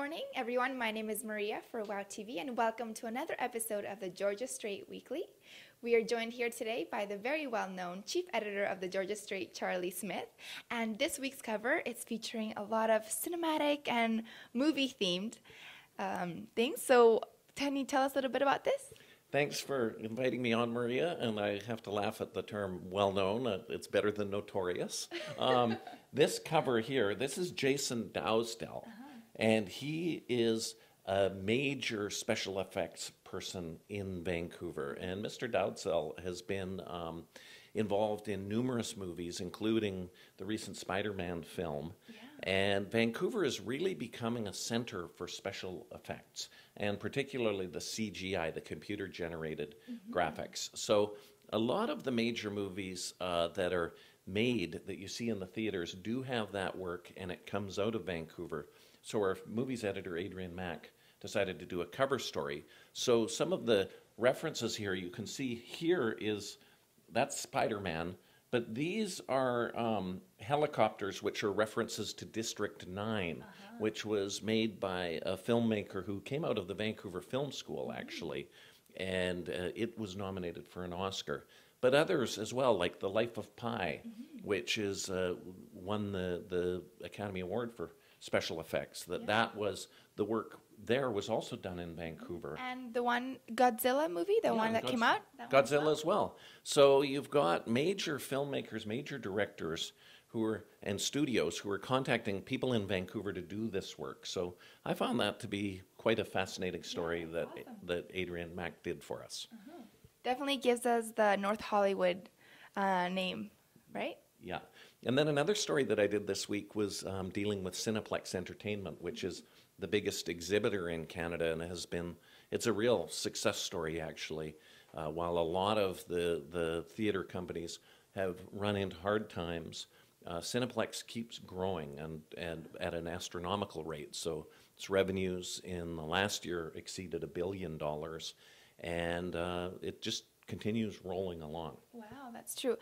morning, everyone. My name is Maria for WOW TV, and welcome to another episode of the Georgia Straight Weekly. We are joined here today by the very well-known chief editor of the Georgia Straight, Charlie Smith. And this week's cover is featuring a lot of cinematic and movie-themed things. So, can you tell us a little bit about this? Thanks for inviting me on, Maria, and I have to laugh at the term well-known. It's better than notorious. This cover here, this is Jason Dowsdell, and he is a major special effects person in Vancouver. And Mr. Dowsdell has been involved in numerous movies, including the recent Spider-Man film. And Vancouver is really becoming a center for special effects, and particularly the CGI, the computer-generated graphics. So a lot of the major movies that are made that you see in the theaters do have that work, and it comes out of Vancouver. So our movies editor, Adrian Mack, decided to do a cover story. So some of the references here, you can see here that's Spider-Man, but these are helicopters, which are references to District 9, which was made by a filmmaker who came out of the Vancouver Film School, actually, and it was nominated for an Oscar. But others as well, like The Life of Pi, which is won the Academy Award for special effects. That was the work there was also done in Vancouver. And the one Godzilla movie, the one that came out? Godzilla as well. So you've got major filmmakers, major directors and studios who are contacting people in Vancouver to do this work. So I found that to be quite a fascinating story that Adrian Mack did for us. Definitely gives us the North Hollywood name, right? Yeah. And then another story that I did this week was dealing with Cineplex Entertainment, which is the biggest exhibitor in Canada, and it's a real success story, actually. While a lot of the theater companies have run into hard times, Cineplex keeps growing and at an astronomical rate. So its revenues in the last year exceeded $1 billion, and it just continues rolling along. Wow, that's true.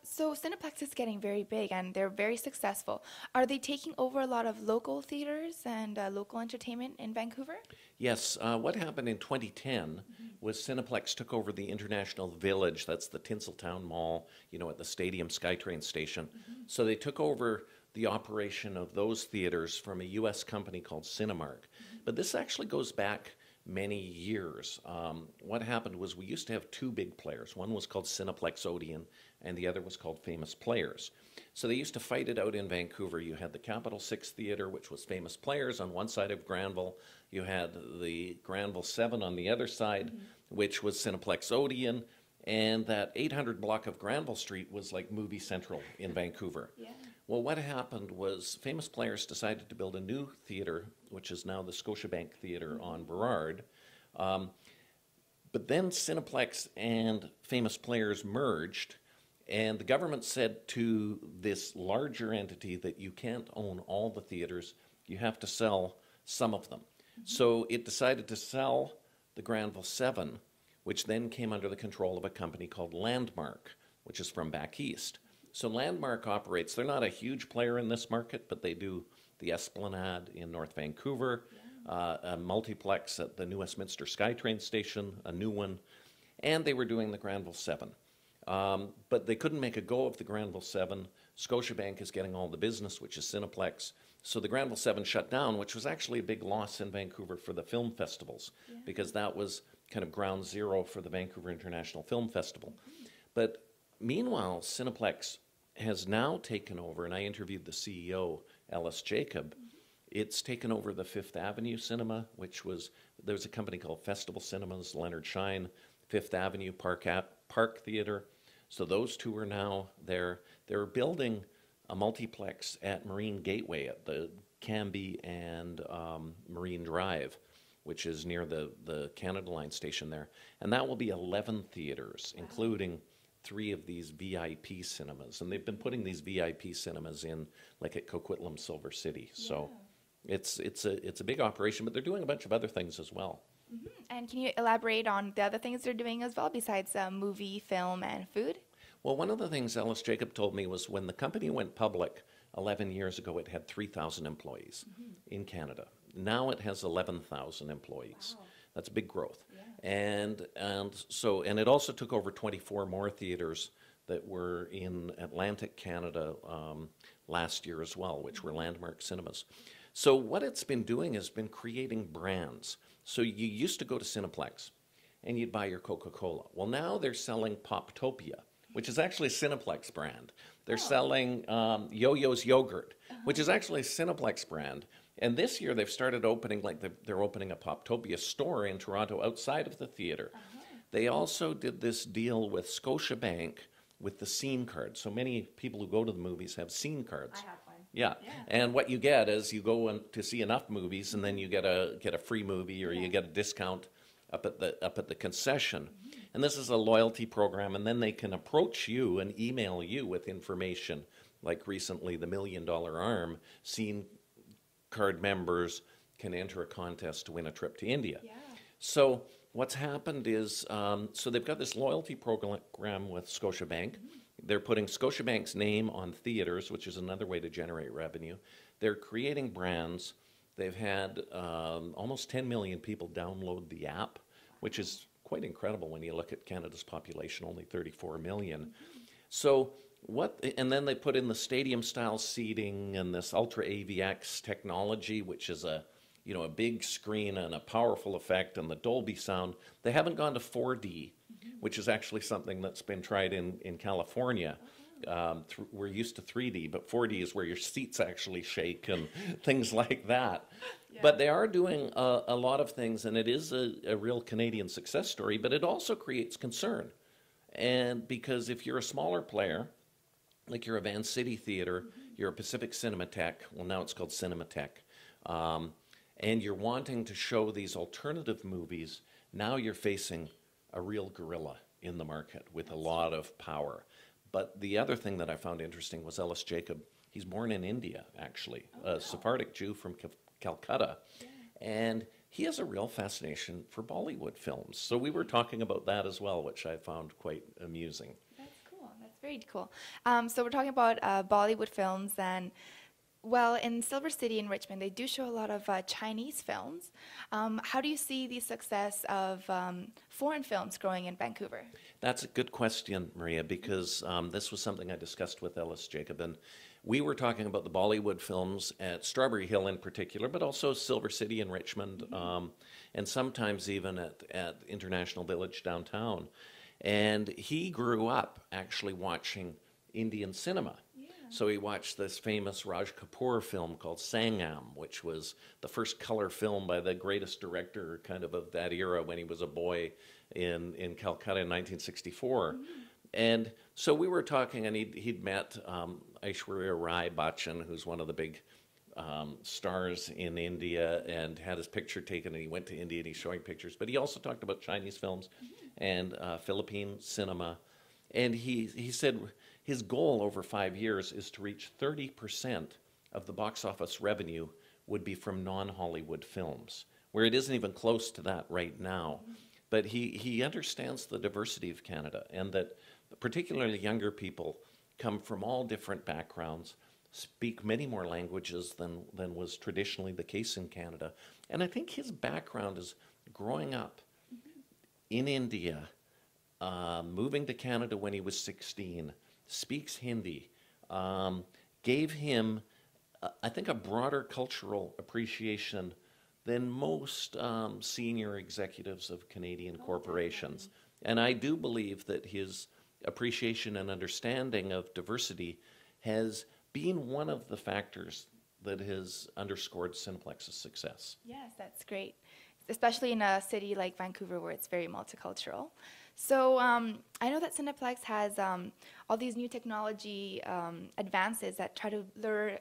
So Cineplex is getting very big, and they're very successful. Are they taking over a lot of local theaters and local entertainment in Vancouver? Yes. What happened in 2010 was Cineplex took over the International Village. That's the Tinseltown Mall, at the Stadium SkyTrain station. So they took over the operation of those theaters from a U.S. company called Cinemark. But this actually goes back many years. What happened was we used to have two big players. One was called Cineplex Odeon, and the other was called Famous Players. So they used to fight it out in Vancouver. You had the Capital 6 Theatre, which was Famous Players on one side of Granville. You had the Granville 7 on the other side, which was Cineplex Odeon. And that 800 block of Granville Street was like Movie Central in Vancouver. Well, what happened was Famous Players decided to build a new theater, which is now the Scotiabank Theater on Burrard. But then Cineplex and Famous Players merged, and the government said to this larger entity that you can't own all the theaters, you have to sell some of them. So it decided to sell the Granville 7, which then came under the control of a company called Landmark, which is from back east. So Landmark operates, they're not a huge player in this market, but they do the Esplanade in North Vancouver, a multiplex at the New Westminster SkyTrain station, a new one, and they were doing the Granville 7. But they couldn't make a go of the Granville 7. Scotiabank is getting all the business, which is Cineplex. So the Granville 7 shut down, which was actually a big loss in Vancouver for the film festivals, because that was kind of ground zero for the Vancouver International Film Festival. But meanwhile, Cineplex has now taken over, and I interviewed the CEO, Ellis Jacob. It's taken over the Fifth Avenue Cinema, there's a company called Festival Cinemas, Leonard Shine, Fifth Avenue Park Theater. So those two are now there. They're building a multiplex at Marine Gateway at the Cambie and Marine Drive, which is near the Canada Line station there. And that will be 11 theaters, including 3 of these VIP cinemas. And they've been putting these VIP cinemas in, like at Coquitlam, Silver City. So it's a big operation, but they're doing a bunch of other things as well. And can you elaborate on the other things they're doing as well, besides movie, film, and food? Well, one of the things Ellis Jacob told me was when the company went public 11 years ago, it had 3,000 employees in Canada. Now it has 11,000 employees. Wow. That's big growth. Yeah. And it also took over 24 more theaters that were in Atlantic Canada last year as well, which were landmark cinemas. So what it's been doing has been creating brands. So you used to go to Cineplex and you'd buy your Coca-Cola. Well, now they're selling Poptopia, which is actually a Cineplex brand. They're selling Yo-Yo's Yogurt, which is actually a Cineplex brand. And this year they've started opening, they're opening a Poptopia store in Toronto outside of the theater. They also did this deal with Scotiabank with the scene card. So many people who go to the movies have scene cards. I have one. Yeah. And what you get is you go to see enough movies, and then you get a free movie, or you get a discount up at the concession. And this is a loyalty program, and then they can approach you and email you with information. Like recently, the $1 Million Arm scene card members can enter a contest to win a trip to India. Yeah. So what's happened is, so they've got this loyalty program with Scotiabank. They're putting Scotiabank's name on theaters, which is another way to generate revenue. They're creating brands. They've had almost 10 million people download the app, which is quite incredible when you look at Canada's population, only 34 million. So and then they put in the stadium-style seating and this Ultra AVX technology, which is a big screen and a powerful effect, and the Dolby sound. They haven't gone to 4D, which is actually something that's been tried in California. We're used to 3D, but 4D is where your seats actually shake and things like that. Yeah. But they are doing a lot of things, and it is a real Canadian success story, but it also creates concern. And because if you're a smaller player, like you're a Van City Theatre, you're a Pacific Cinematheque, well now it's called Cinematheque, and you're wanting to show these alternative movies, now you're facing a real gorilla in the market with a lot of power. But the other thing that I found interesting was Ellis Jacob. He's born in India, actually, a Sephardic Jew from Calcutta. Yeah. And he has a real fascination for Bollywood films. So we were talking about that as well, which I found quite amusing. That's cool. That's very cool. So we're talking about Bollywood films, and well, in Silver City in Richmond, they do show a lot of Chinese films. How do you see the success of foreign films growing in Vancouver? That's a good question, Maria, because this was something I discussed with Ellis Jacob, and we were talking about the Bollywood films at Strawberry Hill in particular, but also Silver City in Richmond, and sometimes even at International Village downtown. And he grew up actually watching Indian cinema. So he watched this famous Raj Kapoor film called Sangam, which was the first color film by the greatest director kind of that era when he was a boy in Calcutta in 1964. And so we were talking, and he'd met Aishwarya Rai Bachchan, who's one of the big stars in India, and had his picture taken, and he went to India and he's showing pictures. But he also talked about Chinese films and Philippine cinema. And he said his goal over 5 years is to reach 30% of the box office revenue would be from non-Hollywood films, where it isn't even close to that right now. But he understands the diversity of Canada, and that particularly younger people come from all different backgrounds, speak many more languages than was traditionally the case in Canada. And I think his background is growing up in India, moving to Canada when he was 16, speaks Hindi, gave him, I think, a broader cultural appreciation than most senior executives of Canadian corporations. And I do believe that his appreciation and understanding of diversity has been one of the factors that has underscored Cineplex's success. Yes, that's great, especially in a city like Vancouver where it's very multicultural. So I know that Cineplex has all these new technology advances that try to lure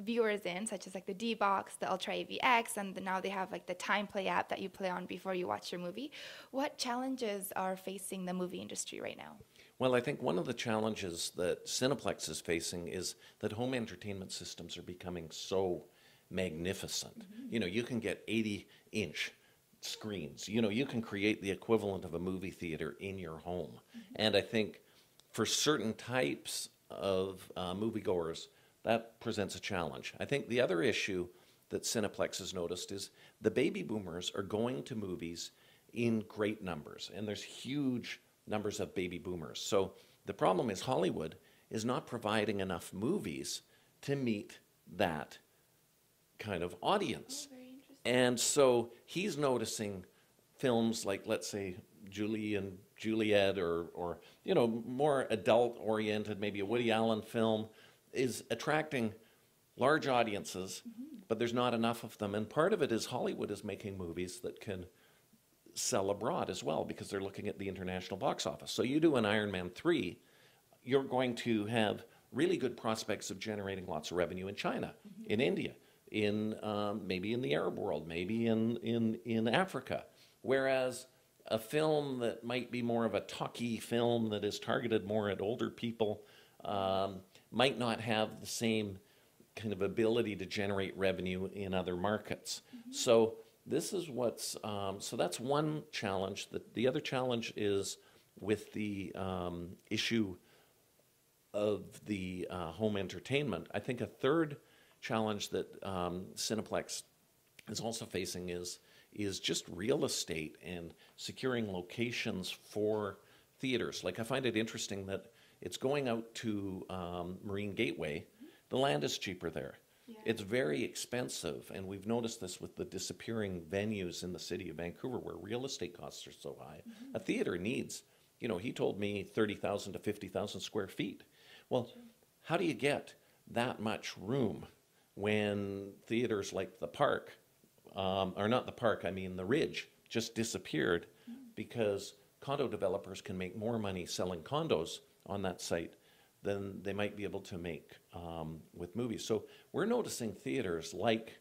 viewers in, such as like the D-Box, the Ultra AVX, and now they have like the Time Play app that you play on before you watch your movie. What challenges are facing the movie industry right now? Well, I think one of the challenges that Cineplex is facing is that home entertainment systems are becoming so magnificent. You know, you can get 80-inch screens. You know, you can create the equivalent of a movie theater in your home. And I think for certain types of moviegoers, that presents a challenge. I think the other issue that Cineplex has noticed is the baby boomers are going to movies in great numbers, and there's huge numbers of baby boomers. So the problem is Hollywood is not providing enough movies to meet that kind of audience. Oh, very interesting. And so he's noticing films like, let's say, Julie and Juliet, or you know, more adult-oriented, maybe a Woody Allen film, is attracting large audiences, but there's not enough of them. And part of it is Hollywood is making movies that can sell abroad as well, because they're looking at the international box office. So you do an Iron Man 3, you're going to have really good prospects of generating lots of revenue in China, in India, in maybe in the Arab world, maybe in Africa. Whereas a film that might be more of a talkie film that is targeted more at older people might not have the same kind of ability to generate revenue in other markets. So this is what's, so that's one challenge. The other challenge is with the issue of the home entertainment. I think a third challenge that Cineplex is also facing is just real estate and securing locations for theaters. Like, I find it interesting that it's going out to Marine Gateway. The land is cheaper there. Yeah. It's very expensive, and we've noticed this with the disappearing venues in the city of Vancouver where real estate costs are so high. A theater needs, you know, he told me 30,000 to 50,000 square feet. Well, how do you get that much room when theaters like the Park, or not the Park, I mean the Ridge, just disappeared because condo developers can make more money selling condos on that site than they might be able to make with movies. So we're noticing theaters like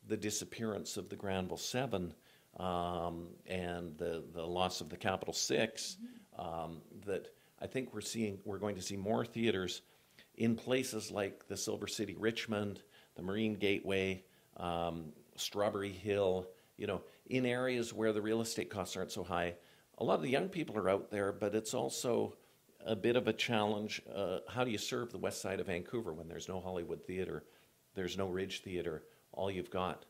the disappearance of the Granville 7 and the loss of the Capital 6, that I think we're going to see more theaters in places like the Silver City Richmond, the Marine Gateway, Strawberry Hill, you know, in areas where the real estate costs aren't so high. A lot of the young people are out there, but it's also a bit of a challenge. How do you serve the west side of Vancouver when there's no Hollywood theater, there's no Ridge Theater? All you've got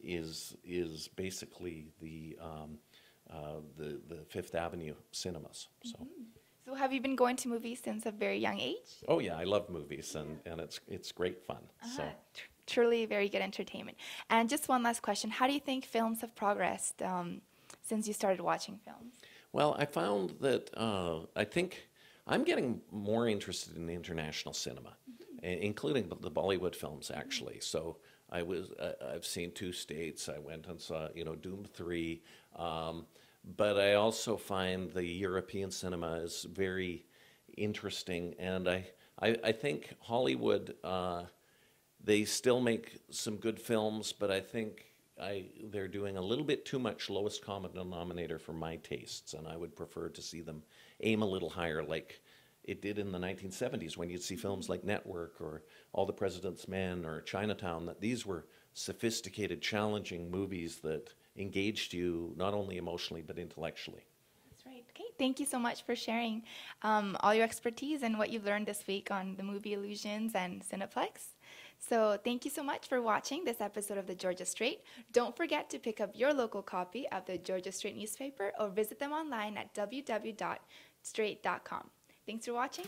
is basically the Fifth Avenue cinemas. So. So have you been going to movies since a very young age? Oh yeah, I love movies, and it's great fun. So. Truly very good entertainment. And just one last question. How do you think films have progressed since you started watching films? Well, I found that I think I'm getting more interested in international cinema, including the Bollywood films, actually. So I've seen 2 states. I went and saw, you know, Doom 3. But I also find the European cinema is very interesting. And I think Hollywood, they still make some good films, but I think they're doing a little bit too much lowest common denominator for my tastes, and I would prefer to see them aim a little higher, like it did in the 1970s when you'd see films like Network or All the President's Men or Chinatown, that these were sophisticated, challenging movies that engaged you not only emotionally but intellectually. That's right. Okay, thank you so much for sharing all your expertise and what you've learned this week on the movie Illusions and Cineplex. So thank you so much for watching this episode of the Georgia Straight. Don't forget to pick up your local copy of the Georgia Straight newspaper or visit them online at www.straight.com. Thanks for watching.